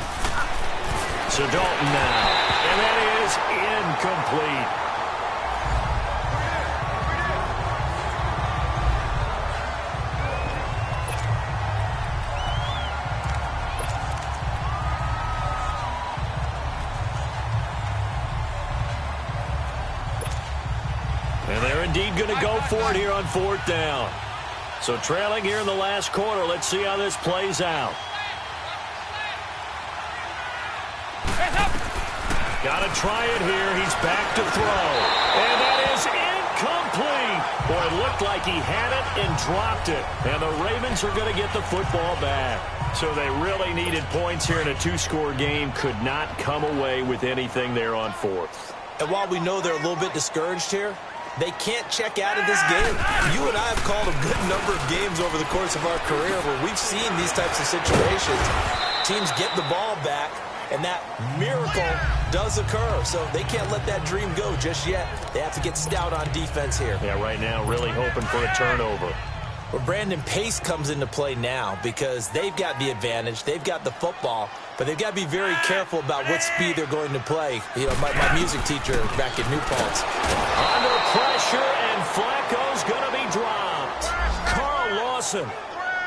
So Dalton now. And that is incomplete. Indeed going to go for it here on 4th down. So trailing here in the last quarter. Let's see how this plays out. Got to try it here. He's back to throw. And that is incomplete. Boy, it looked like he had it and dropped it. And the Ravens are going to get the football back. So they really needed points here in a 2-score game. Could not come away with anything there on 4th. And while we know they're a little bit discouraged here, they can't check out of this game. You and I have called a good number of games over the course of our career where we've seen these types of situations. Teams get the ball back, and that miracle does occur. So they can't let that dream go just yet. They have to get stout on defense here. Yeah, right now really hoping for a turnover. Well, Brandon, pace comes into play now because they've got the advantage. They've got the football, but they've got to be very careful about what speed they're going to play. You know, my music teacher back at New Paltz. Under pressure, and Flacco's going to be dropped. Carl Lawson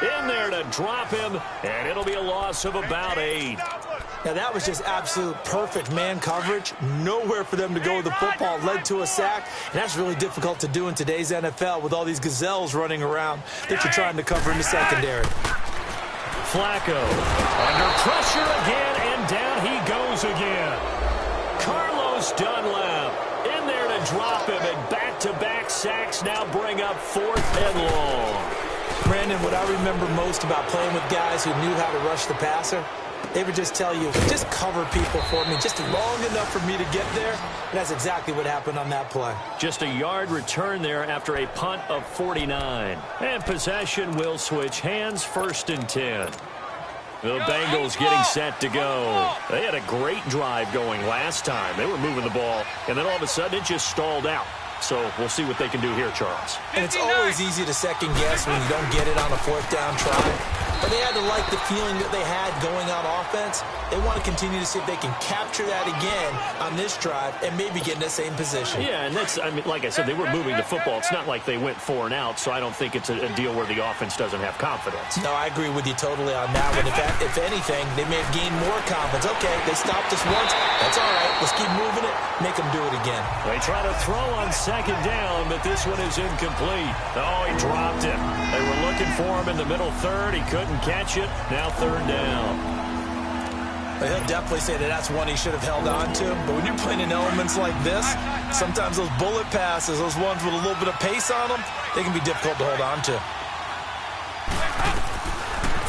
in there to drop him, and it'll be a loss of about 8. Now, that was just absolute perfect man coverage. Nowhere for them to go with the football. Led to a sack, and that's really difficult to do in today's NFL with all these gazelles running around that you're trying to cover in the secondary. Flacco under pressure again, and down he goes again. Carlos Dunlap in there to drop him, and back-to-back sacks now bring up 4th and long. Brandon, what I remember most about playing with guys who knew how to rush the passer, they would just tell you, just cover people for me just long enough for me to get there. And that's exactly what happened on that play. Just a yard return there after a punt of 49. And possession will switch hands, 1st and 10. The Bengals getting set to go. They had a great drive going last time. They were moving the ball, and then all of a sudden it just stalled out. So we'll see what they can do here, Charles. And it's always easy to second guess when you don't get it on a 4th down try. But they had to like the feeling that they had going on offense. They want to continue to see if they can capture that again on this drive and maybe get in the same position. Yeah, and that's, I mean, like I said, they were moving the football. It's not like they went 4 and out, so I don't think it's a deal where the offense doesn't have confidence. No, I agree with you totally on that one. If anything, they may have gained more confidence. Okay, they stopped us once. That's all right. Let's keep moving it. Make them do it again. They try to throw on 2nd down, but this one is incomplete. Oh, he dropped it. They were looking for him in the middle 3rd. He couldn't catch it. Now 3rd down. But he'll definitely say that that's one he should have held on to. But when you're playing in elements like this, sometimes those bullet passes, those ones with a little bit of pace on them, they can be difficult to hold on to.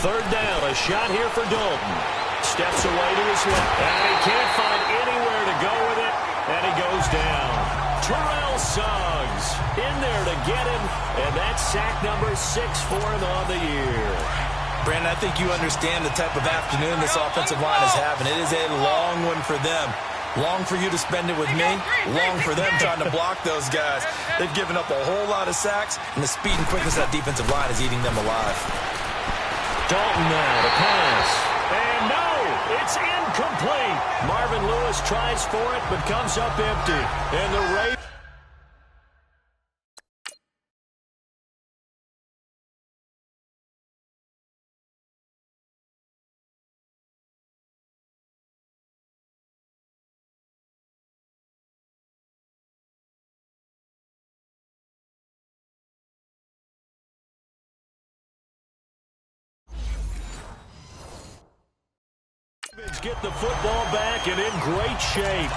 3rd down, a shot here for Dalton. Steps away to his left, and he can't find anywhere to go with it, and he goes down. Terrell Suggs in there to get him, and that's sack number 6 for him on the year. Brandon, I think you understand the type of afternoon this offensive line is having. It is a long one for them. Long for you to spend it with me. Long for them trying to block those guys. They've given up a whole lot of sacks, and the speed and quickness of that defensive line is eating them alive. Dalton now to pass. And no, it's incomplete. Marvin Lewis tries for it, but comes up empty. And the Rayvn. Get the football back and in great shape.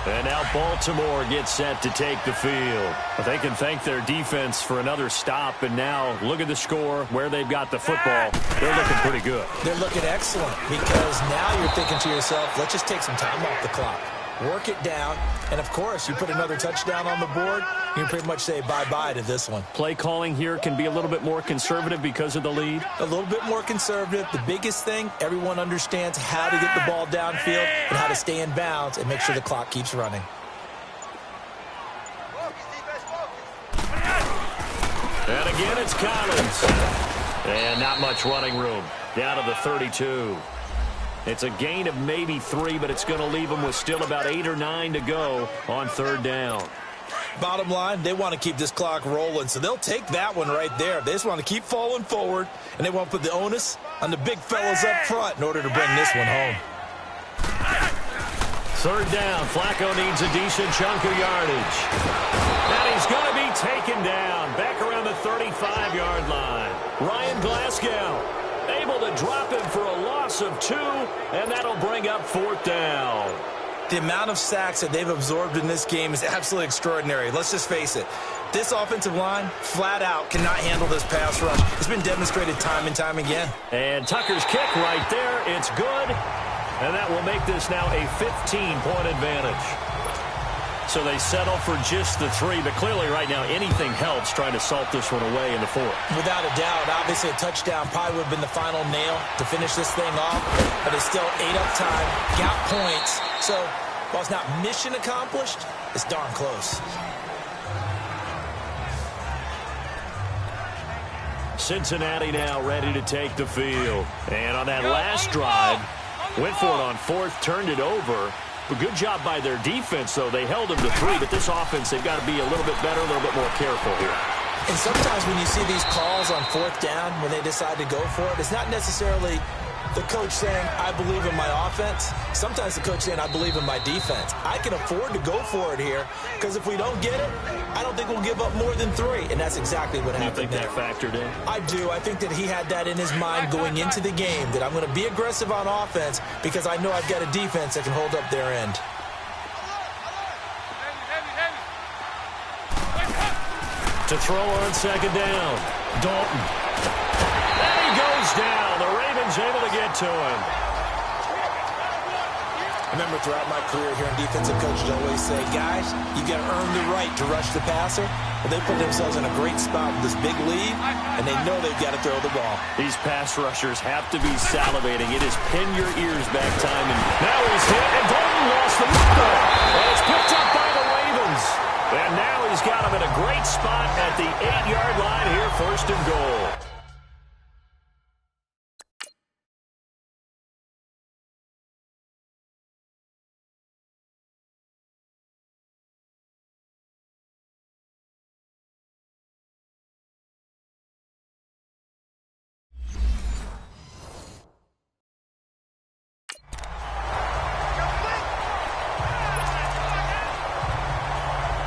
And now Baltimore gets set to take the field. But they can thank their defense for another stop. And now look at the score, where they've got the football. They're looking pretty good. They're looking excellent because now you're thinking to yourself, let's just take some time off the clock. Work it down, and of course, you put another touchdown on the board, you can pretty much say bye-bye to this one. Play calling here can be a little bit more conservative because of the lead. A little bit more conservative. The biggest thing, everyone understands how to get the ball downfield and how to stay in bounds and make sure the clock keeps running. And again, it's Collins. And not much running room. Down to the 32. It's a gain of maybe 3, but it's going to leave them with still about 8 or 9 to go on 3rd down. Bottom line, they want to keep this clock rolling, so they'll take that one right there. They just want to keep falling forward, and they want to put the onus on the big fellas up front in order to bring this one home. 3rd down. Flacco needs a decent chunk of yardage. And he's going to be taken down back around the 35-yard line. Ryan Glasgow able to drop him for a loss of 2, and that'll bring up 4th down. The amount of sacks that they've absorbed in this game is absolutely extraordinary. Let's just face it. This offensive line, flat out, cannot handle this pass rush. It's been demonstrated time and time again. And Tucker's kick right there. It's good. And that will make this now a 15-point advantage. So they settle for just the 3, but clearly right now anything helps trying to salt this one away in the 4th. Without a doubt, obviously a touchdown probably would have been the final nail to finish this thing off, but it's still 8 up time, got points. So while it's not mission accomplished, it's darn close. Cincinnati now ready to take the field. And on that last drive, went for it on 4th, turned it over. A good job by their defense, though. They held them to 3, but this offense, they've got to be a little bit better, a little bit more careful here. And sometimes when you see these calls on 4th down, when they decide to go for it, it's not necessarily the coach saying, I believe in my offense. Sometimes the coach saying, I believe in my defense. I can afford to go for it here, because if we don't get it, I don't think we'll give up more than 3. And that's exactly what happened there. You think that factored in? I do. I think that he had that in his mind going into the game, that I'm going to be aggressive on offense because I know I've got a defense that can hold up their end. To throw on 2nd down, Dalton. And he goes down. The Ravens Ravens able to get to him. I remember throughout my career here in defensive coaches always say, guys, you got to earn the right to rush the passer. Well, they put themselves in a great spot with this big lead, and they know they've got to throw the ball. These pass rushers have to be salivating. It is pin your ears back time. And now he's hit, and Bolton lost the football. And it's picked up by the Ravens. And now he's got him in a great spot at the 8-yard line here, 1st and goal.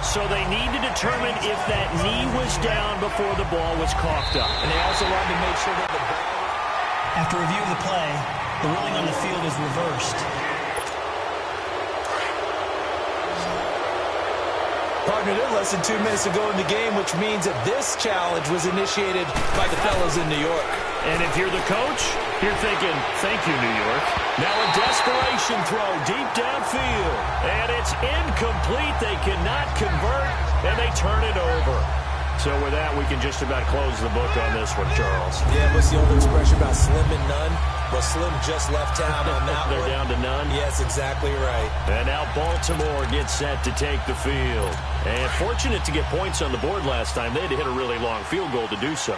So they need to determine if that knee was down before the ball was coughed up. And they also wanted to make sure that the ball... After review of the play, the ruling on the field is reversed. Partner, they're less than 2 minutes to go in the game, which means that this challenge was initiated by the fellas in New York. And if you're the coach, you're thinking, thank you, New York. Now a desperation throw deep downfield. And it's incomplete. They cannot convert, and they turn it over. So with that, we can just about close the book on this one, Charles. Yeah, what's the old expression about slim and none? Well, Slim just left town on that They're one. down to none? Yes, exactly right. And now Baltimore gets set to take the field. And fortunate to get points on the board last time. They had to hit a really long field goal to do so.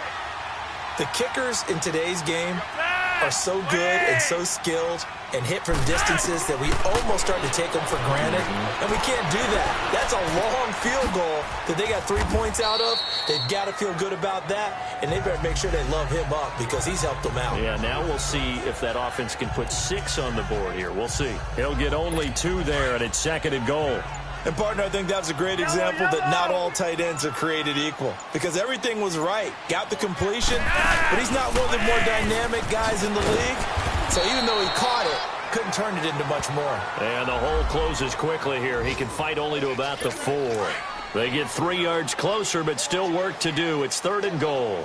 The kickers in today's game are so good and so skilled and hit from distances that we almost start to take them for granted. And we can't do that. That's a long field goal that they got 3 points out of. They've got to feel good about that, and they better make sure they love him up because he's helped them out. Yeah, now we'll see if that offense can put 6 on the board here. We'll see. He'll get only 2 there, and it's 2nd and goal. And, partner, I think that was a great example that not all tight ends are created equal because everything was right. Got the completion, but he's not one of the more dynamic guys in the league. So even though he caught it, couldn't turn it into much more. And the hole closes quickly here. He can fight only to about the 4. They get 3 yards closer, but still work to do. It's 3rd and goal.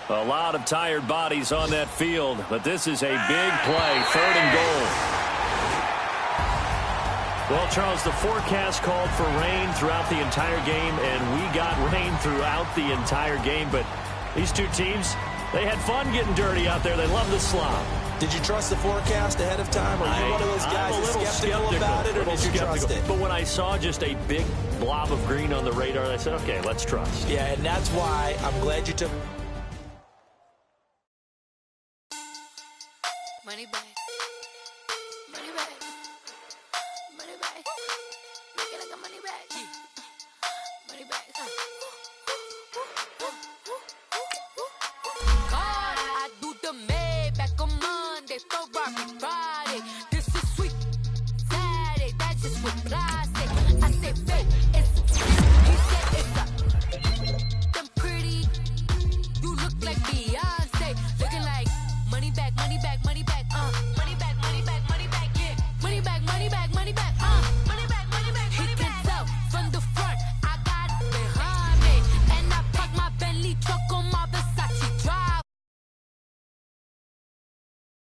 A lot of tired bodies on that field, but this is a big play. 3rd and goal. Well, Charles, the forecast called for rain throughout the entire game, and we got rain throughout the entire game. But these two teams, they had fun getting dirty out there. They love the slop. Did you trust the forecast ahead of time? Are you one of those guys that's skeptical about it, or did you trust it? But when I saw just a big blob of green on the radar, I said, okay, let's trust. Yeah, and that's why I'm glad you took... Money back. Money back. Money back. Make it like a money back. Money back. God, I do the Maybach on Monday, Ferrari Friday. This is sweet Saturday, that's just what classic. I said, babe, it's he said it's a them pretty. You look like Beyonce.